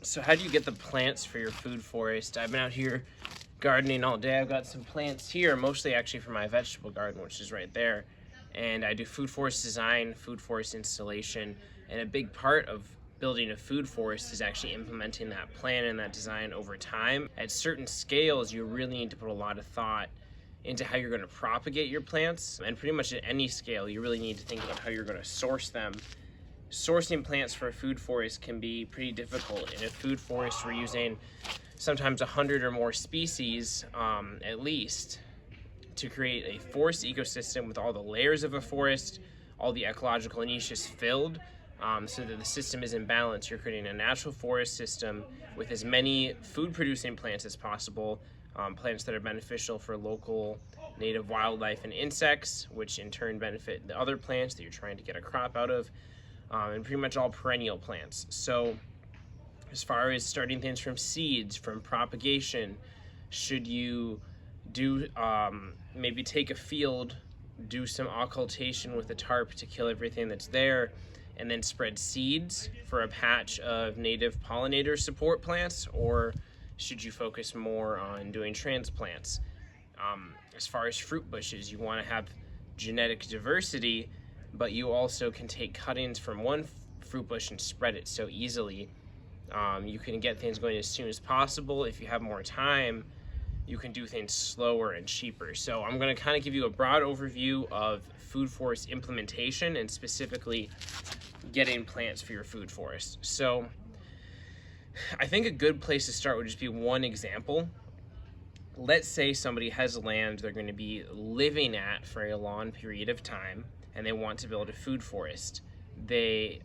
So how do you get the plants for your food forest? I've been out here gardening all day. I've got some plants here, mostly actually for my vegetable garden, which is right there. And I do food forest design, food forest installation, and a big part of building a food forest is actually implementing that plan and that design over time. At certain scales, you really need to put a lot of thought into how you're going to propagate your plants, and pretty much at any scale, you really need to think about how you're going to source them. Sourcing plants for a food forest can be pretty difficult. In a food forest, we're using sometimes 100 or more species at least to create a forest ecosystem with all the layers of a forest, all the ecological niches filled, so that the system is in balance. You're creating a natural forest system with as many food producing plants as possible, plants that are beneficial for local native wildlife and insects, which in turn benefit the other plants that you're trying to get a crop out of. And pretty much all perennial plants. So as far as starting things from seeds, from propagation, should you do maybe take a field, do some occultation with a tarp to kill everything that's there, and then spread seeds for a patch of native pollinator support plants? Or should you focus more on doing transplants? As far as fruit bushes, you want to have genetic diversity, but you also can take cuttings from one fruit bush and spread it so easily. You can get things going as soon as possible. If you have more time, you can do things slower and cheaper. So I'm going to kind of give you a broad overview of food forest implementation and specifically getting plants for your food forest. So I think a good place to start would just be one example. Let's say somebody has land they're going to be living at for a long period of time, and they want to build a food forest. They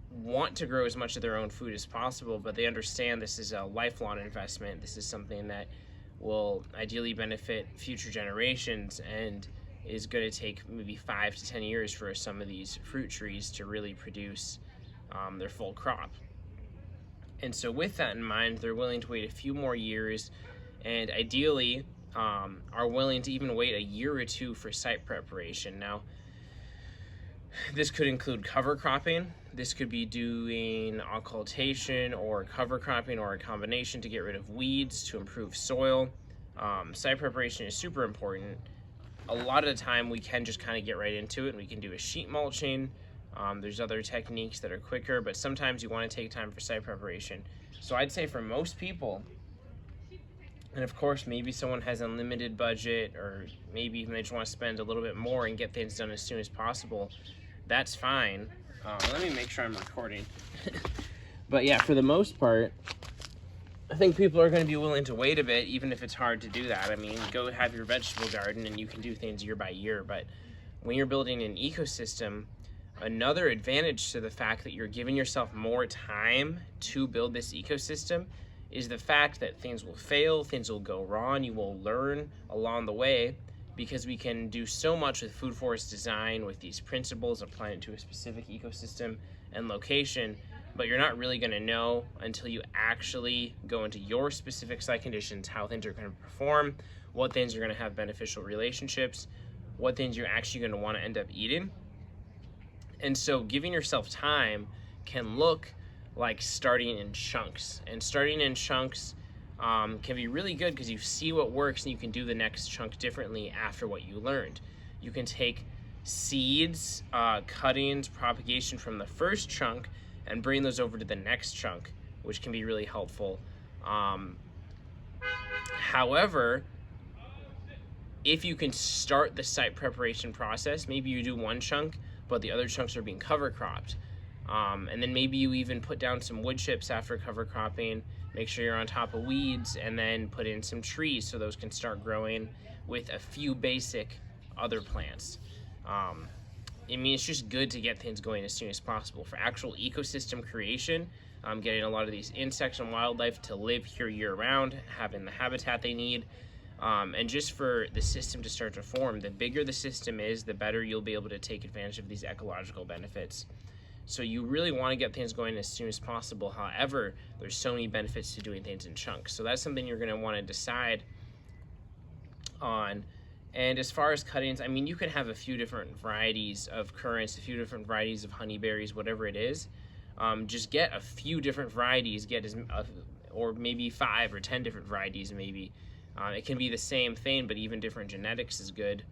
want to grow as much of their own food as possible, but they understand this is a lifelong investment. This is something that will ideally benefit future generations and is going to take maybe 5 to 10 years for some of these fruit trees to really produce their full crop. And so with that in mind, they're willing to wait a few more years, and ideally are willing to even wait a year or two for site preparation. Now, this could include cover cropping. This could be doing occultation or cover cropping or a combination to get rid of weeds to improve soil. Site preparation is super important. A lot of the time we can just kind of get right into it, and we can do a sheet mulching. There's other techniques that are quicker, but sometimes you want to take time for site preparation. So I'd say for most people, and of course maybe someone has unlimited budget, or maybe even they just want to spend a little bit more and get things done as soon as possible, that's fine. Let me make sure I'm recording. But yeah, for the most part, I think people are going to be willing to wait a bit, even if it's hard to do that. I mean, go have your vegetable garden and you can do things year by year, but when you're building an ecosystem, another advantage to the fact that you're giving yourself more time to build this ecosystem is the fact that things will fail, things will go wrong, you will learn along the way, because we can do so much with food forest design with these principles, applying it to a specific ecosystem and location, but you're not really going to know until you actually go into your specific site conditions how things are going to perform, what things are going to have beneficial relationships, what things you're actually going to want to end up eating. And so giving yourself time can look like starting in chunks, and starting in chunks can be really good because you see what works and you can do the next chunk differently after what you learned. You can take seeds, cuttings, propagation from the first chunk and bring those over to the next chunk, which can be really helpful. However, if you can start the site preparation process, maybe you do one chunk, but the other chunks are being cover cropped. And then maybe you even put down some wood chips after cover cropping, make sure you're on top of weeds, and then put in some trees so those can start growing with a few basic other plants. I mean, it's just good to get things going as soon as possible. For actual ecosystem creation, getting a lot of these insects and wildlife to live here year-round, having the habitat they need, and just for the system to start to form. The bigger the system is, the better you'll be able to take advantage of these ecological benefits. So you really want to get things going as soon as possible. However, there's so many benefits to doing things in chunks. So that's something you're going to want to decide on. And as far as cuttings, I mean, you can have a few different varieties of currants, a few different varieties of honeyberries, whatever it is. just get a few different varieties, or maybe 5 or 10 different varieties maybe. It can be the same thing, but even different genetics is good.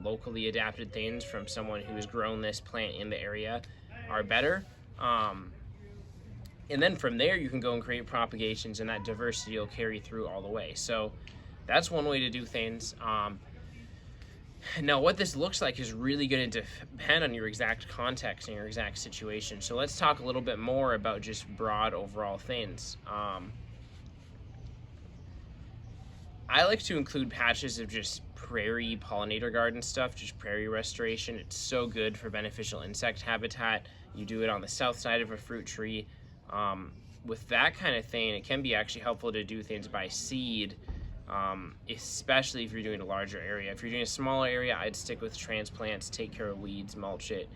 Locally adapted things from someone who has grown this plant in the area are better. And then from there, you can go and create propagations, and that diversity will carry through all the way. So that's one way to do things. Now, what this looks like is really going to depend on your exact context and your exact situation. So let's talk a little bit more about just broad overall things. I like to include patches of just prairie pollinator garden stuff, just prairie restoration. It's so good for beneficial insect habitat. You do it on the south side of a fruit tree. With that kind of thing, it can be actually helpful to do things by seed, especially if you're doing a larger area. If you're doing a smaller area, I'd stick with transplants, take care of weeds, mulch it.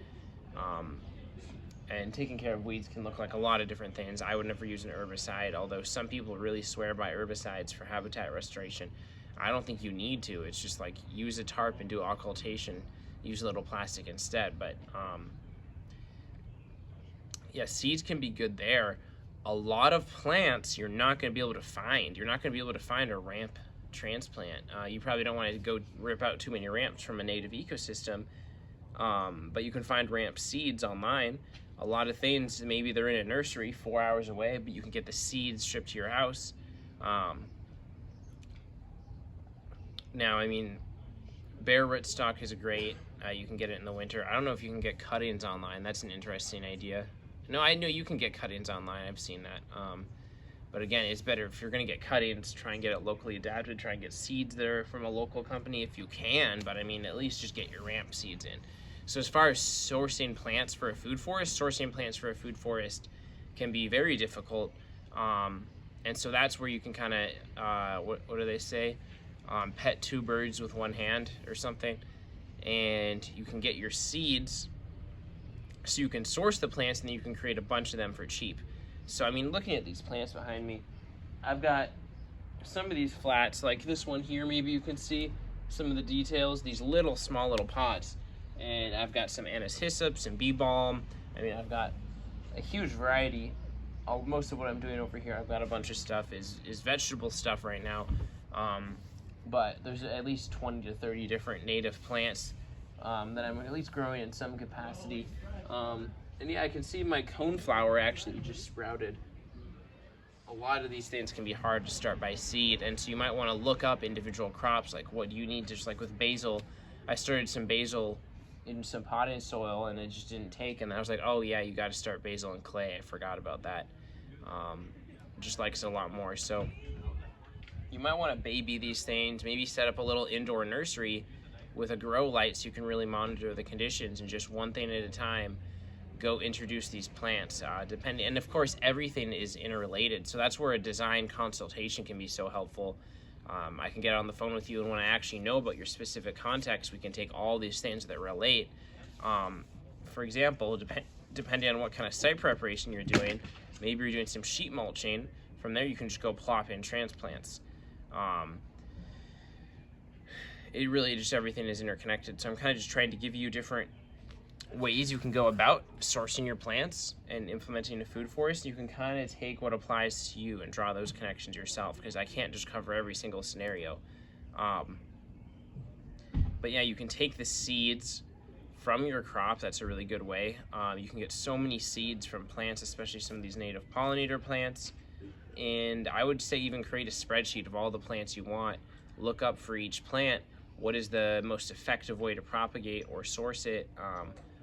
And taking care of weeds can look like a lot of different things. I would never use an herbicide, although some people really swear by herbicides for habitat restoration. I don't think you need to. It's just like use a tarp and do occultation. Use a little plastic instead. But yeah, seeds can be good there. A lot of plants you're not going to be able to find. You're not going to be able to find a ramp transplant. You probably don't want to go rip out too many ramps from a native ecosystem, but you can find ramp seeds online. A lot of things, maybe they're in a nursery 4 hours away, but you can get the seeds shipped to your house. Now, I mean, bare rootstock is great. You can get it in the winter. I don't know if you can get cuttings online. That's an interesting idea. No, I know you can get cuttings online. I've seen that. But again, it's better if you're going to get cuttings, try and get it locally adapted. Try and get seeds that are from a local company if you can. But I mean, at least just get your ramp seeds in. So as far as sourcing plants for a food forest, can be very difficult. And so that's where you can kind of, what do they say? Pet 2 birds with one hand or something. And you can get your seeds so you can source the plants, and then you can create a bunch of them for cheap. So I mean, looking at these plants behind me, I've got some of these flats, like this one here, maybe you can see some of the details, these small little pots. And I've got some anise hyssop, some bee balm. I mean, I've got a huge variety. Most of what I'm doing over here, I've got a bunch of stuff is vegetable stuff right now. But there's at least 20 to 30 different native plants that I'm at least growing in some capacity. And yeah, I can see my coneflower actually just sprouted. A lot of these things can be hard to start by seed, and so you might want to look up individual crops, like what you need, just like with basil. I started some basil in some potting soil and it just didn't take, and I was like, oh yeah, you got to start basil in clay. I forgot about that. Just likes it a lot more. So you might want to baby these things, maybe set up a little indoor nursery with a grow light so you can really monitor the conditions, and just one thing at a time go introduce these plants, and of course everything is interrelated, so that's where a design consultation can be so helpful. I can get on the phone with you, and when I actually know about your specific context, we can take all these things that relate. For example, depending on what kind of site preparation you're doing, maybe you're doing some sheet mulching. From there you can just go plop in transplants. It really just, everything is interconnected, so I'm kind of just trying to give you different ways you can go about sourcing your plants and implementing a food forest. You can kind of take what applies to you and draw those connections yourself, because I can't just cover every single scenario. But yeah, you can take the seeds from your crop. That's a really good way. You can get so many seeds from plants, especially some of these native pollinator plants. And I would say even create a spreadsheet of all the plants you want. Look up for each plant what is the most effective way to propagate or source it,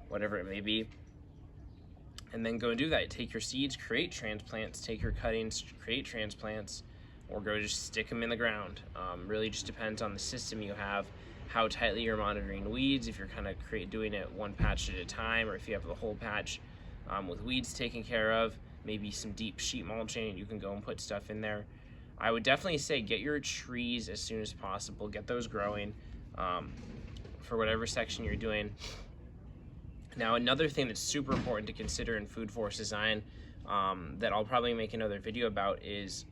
whatever it may be, and then go and do that. Take your seeds, create transplants, take your cuttings, create transplants, or go just stick them in the ground. Really just depends on the system you have, how tightly you're monitoring weeds, if you're kind of doing it one patch at a time, or if you have the whole patch with weeds taken care of, maybe some deep sheet mulching, and you can go and put stuff in there. I would definitely say get your trees as soon as possible, get those growing for whatever section you're doing. Now, another thing that's super important to consider in food forest design that I'll probably make another video about is,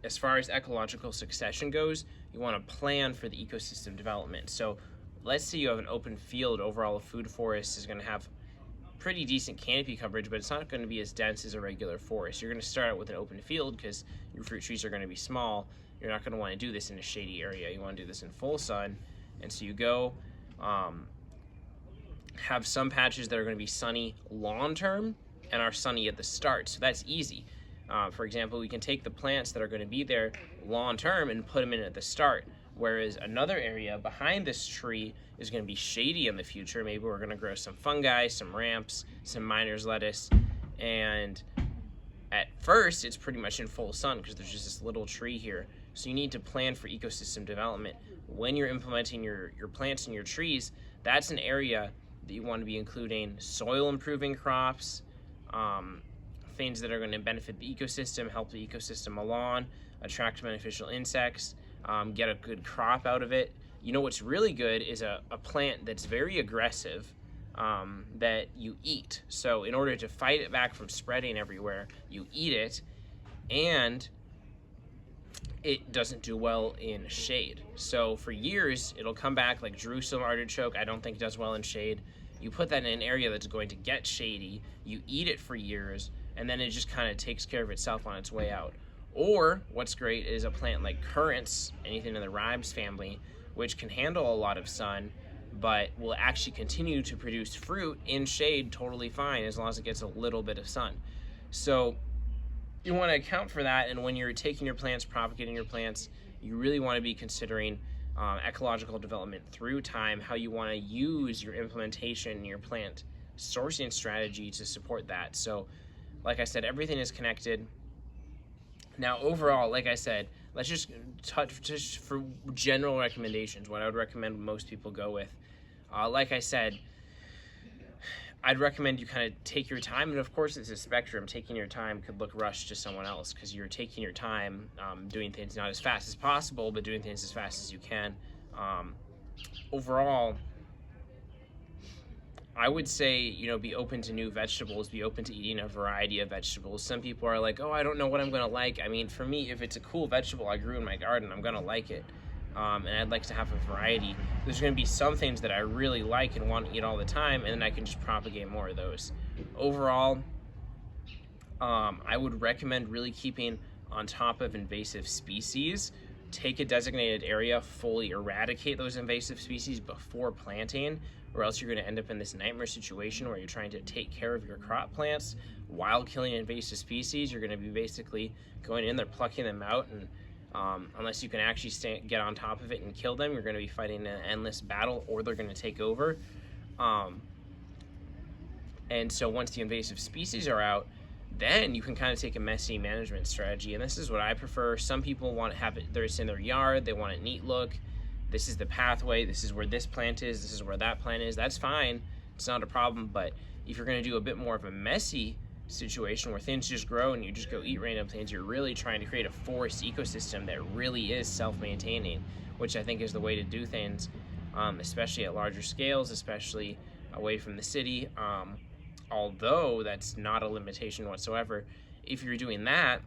as far as ecological succession goes, you want to plan for the ecosystem development. So let's say you have an open field. Overall, a food forest is going to have pretty decent canopy coverage, but it's not going to be as dense as a regular forest. You're going to start out with an open field because your fruit trees are going to be small. You're not going to want to do this in a shady area. You want to do this in full sun. And so you go have some patches that are going to be sunny long term and are sunny at the start. So that's easy. For example, we can take the plants that are going to be there long term and put them in at the start. Whereas another area behind this tree is going to be shady in the future. Maybe we're going to grow some fungi, some ramps, some miner's lettuce. And at first, it's pretty much in full sun because there's just this little tree here. So you need to plan for ecosystem development. When you're implementing your plants and your trees, that's an area that you want to be including soil improving crops, things that are going to benefit the ecosystem, help the ecosystem along, attract beneficial insects, get a good crop out of it. You know what's really good is a plant that's very aggressive that you eat. So in order to fight it back from spreading everywhere, you eat it, and it doesn't do well in shade. So for years, it'll come back like Jerusalem artichoke. I don't think it does well in shade. You put that in an area that's going to get shady, you eat it for years, and then it just kind of takes care of itself on its way out. Or what's great is a plant like currants, anything in the ribes family, which can handle a lot of sun, but will actually continue to produce fruit in shade totally fine as long as it gets a little bit of sun. So you want to account for that, and when you're taking your plants, propagating your plants, you really want to be considering ecological development through time, how you want to use your implementation, your plant sourcing strategy to support that. So like I said, everything is connected. Now overall, like I said, let's just touch just for general recommendations, what I would recommend most people go with. Like I said, I'd recommend you kind of take your time, and of course it's a spectrum. Taking your time could look rushed to someone else because you're taking your time doing things not as fast as possible, but doing things as fast as you can. Overall, I would say, you know, be open to new vegetables, be open to eating a variety of vegetables. Some people are like, oh, I don't know what I'm going to like. I mean, for me, if it's a cool vegetable I grew in my garden, I'm going to like it. And I'd like to have a variety. There's going to be some things that I really like and want to eat all the time, and then I can just propagate more of those. Overall, I would recommend really keeping on top of invasive species. Take a designated area, fully eradicate those invasive species before planting, or else you're going to end up in this nightmare situation where you're trying to take care of your crop plants while killing invasive species. You're going to be basically going in there, plucking them out, and unless you can actually get on top of it and kill them, you're going to be fighting an endless battle, or they're going to take over. And so once the invasive species are out, then you can kind of take a messy management strategy. And this is what I prefer. Some people want to have it, it's in their yard, they want a neat look. This is the pathway, this is where this plant is, this is where that plant is. That's fine, it's not a problem. But if you're going to do a bit more of a messy situation where things just grow and you just go eat random things, you're really trying to create a forest ecosystem that really is self-maintaining, which I think is the way to do things, especially at larger scales, especially away from the city. Although that's not a limitation whatsoever. If you're doing that,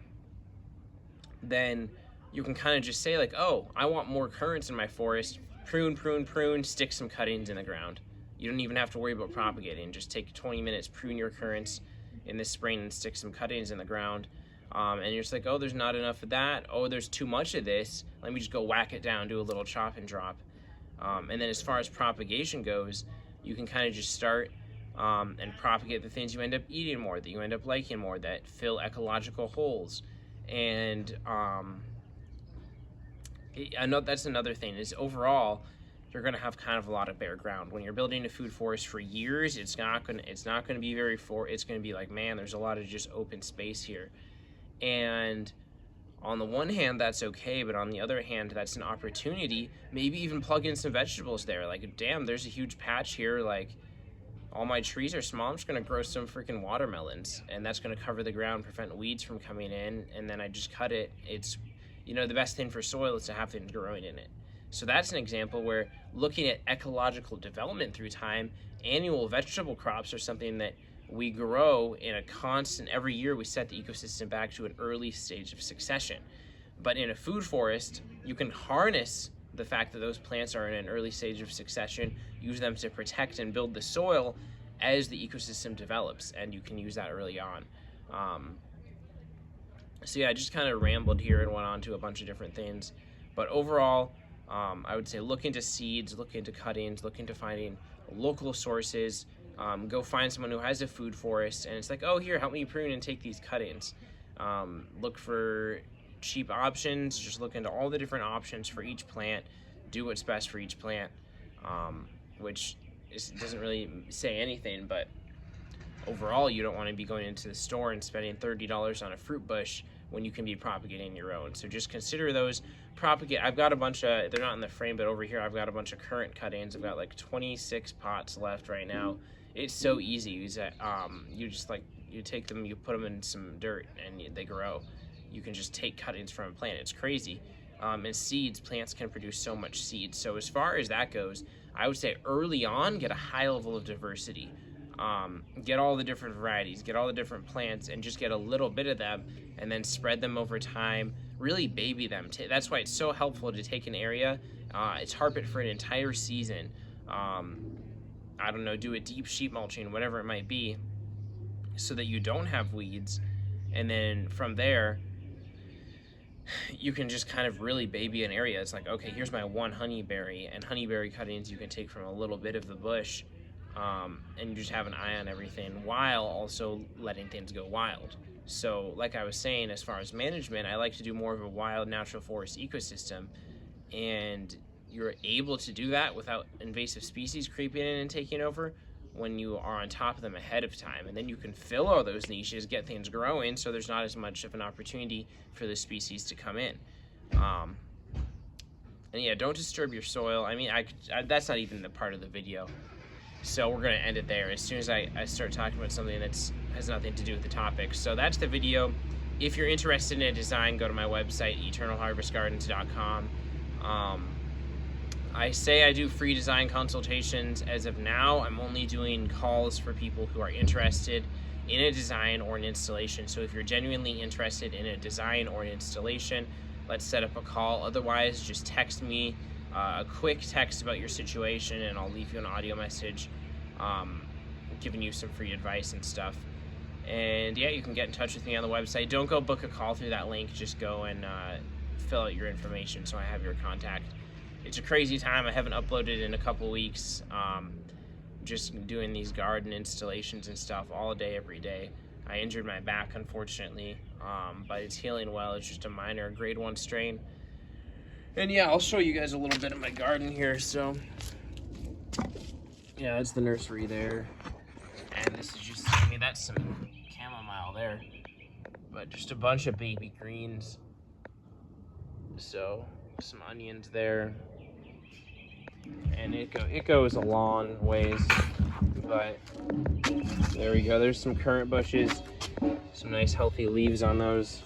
then you can kind of just say like, oh, I want more currants in my forest, prune, prune, prune, stick some cuttings in the ground. You don't even have to worry about propagating. Just take 20 minutes, prune your currants in the spring and stick some cuttings in the ground. And you're just like, oh, there's not enough of that. Oh, there's too much of this. Let me just go whack it down, do a little chop and drop. And then as far as propagation goes, you can kind of just start and propagate the things you end up eating more, that you end up liking more, that fill ecological holes. And I know that's another thing, is overall you're going to have kind of a lot of bare ground. When you're building a food forest for years, it's not going to be very it's going to be like, man, there's a lot of just open space here. And on the one hand, that's okay, but on the other hand, that's an opportunity. Maybe even plug in some vegetables there. Like, damn, there's a huge patch here. Like, all my trees are small. I'm just going to grow some freaking watermelons, and that's going to cover the ground, prevent weeds from coming in, and then I just cut it. It's, you know, the best thing for soil is to have things growing in it. So that's an example where looking at ecological development through time, annual vegetable crops are something that we grow in a constant, every year we set the ecosystem back to an early stage of succession. But in a food forest, you can harness the fact that those plants are in an early stage of succession, use them to protect and build the soil, as the ecosystem develops, and you can use that early on. So yeah, I just kind of rambled here and went on to a bunch of different things, but overall, I would say look into seeds, look into cuttings, look into finding local sources. Go find someone who has a food forest, and it's like, oh, here, help me prune and take these cuttings. Look for cheap options. Just look into all the different options for each plant. Do what's best for each plant, which doesn't really say anything, but overall, you don't want to be going into the store and spending $30 on a fruit bush when you can be propagating your own. So just consider those. Propagate. I've got a bunch of, they're not in the frame, but over here I've got a bunch of current cuttings. I've got like 26 pots left right now. It's so easy. You just like, you take them, you put them in some dirt, and they grow. You can just take cuttings from a plant. It's crazy. And seeds, plants can produce so much seeds. So as far as that goes, I would say early on, get a high level of diversity. Get all the different varieties, get all the different plants, and just get a little bit of them, and then spread them over time. Really baby them. That's why it's so helpful to take an area, tarp it for an entire season. I don't know, do a deep sheet mulching, whatever it might be, so that you don't have weeds. And then from there, you can just kind of really baby an area. It's like, okay, here's my one honeyberry, and honeyberry cuttings you can take from a little bit of the bush. And you just have an eye on everything while also letting things go wild. So like I was saying, as far as management, I like to do more of a wild natural forest ecosystem, and you're able to do that without invasive species creeping in and taking over when you are on top of them ahead of time. And then you can fill all those niches, get things growing, so there's not as much of an opportunity for the species to come in. And yeah, don't disturb your soil. I mean, that's not even the part of the video. So we're going to end it there as soon as I start talking about something that has nothing to do with the topic. So that's the video. If you're interested in a design, go to my website, eternalharvestgardens.com. I say I do free design consultations. As of now, I'm only doing calls for people who are interested in a design or an installation. So if you're genuinely interested in a design or an installation, let's set up a call. Otherwise, just text me a quick text about your situation, and I'll leave you an audio message giving you some free advice and stuff. And yeah, you can get in touch with me on the website. Don't go book a call through that link. Just go and fill out your information so I have your contact. It's a crazy time. I haven't uploaded in a couple weeks. Just doing these garden installations and stuff all day, every day. I injured my back, unfortunately, but it's healing well. It's just a minor grade 1 strain. And yeah, I'll show you guys a little bit of my garden here. So yeah, that's the nursery there. And this is just, I mean, that's some chamomile there, but just a bunch of baby greens. So some onions there. And it goes a long ways, but there we go. There's some currant bushes, some nice healthy leaves on those.